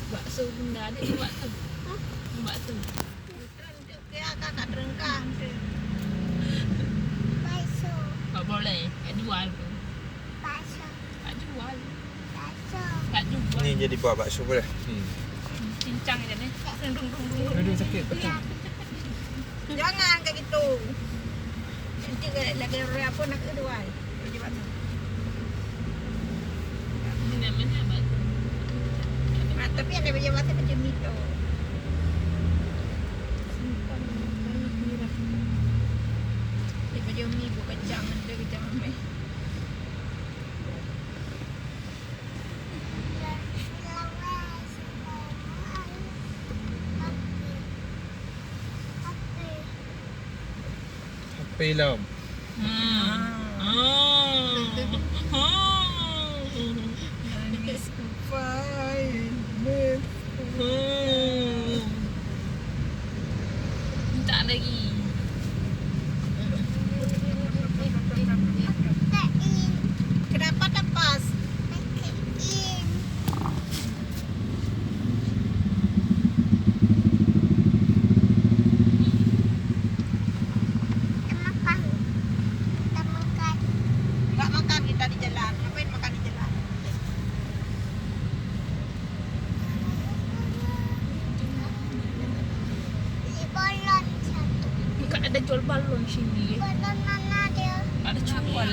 Bakso bunda ada buat tu. Buat tu. Kaya kakak terengkah. Bakso. Tak boleh. Tak jual tu. Bakso. Tak jual. Bakso. Tak jual. Ni jadi buat bakso boleh. Cincang je ni. Aduh sakit. Jangan kayak gitu. Nanti lagi apa nak kedua. Jadi mana? Ini namanya bakso. Tapi ada banyak bahasa macam itu. Dia macam ni bukan jangan dia jangan mai. Film. Tak lagi. Kenapa lepas? Enggak makan kita di jalan. Ngapain makan di jalan? Bukan ada jual balon sini. Balon mana dia? Ada jual.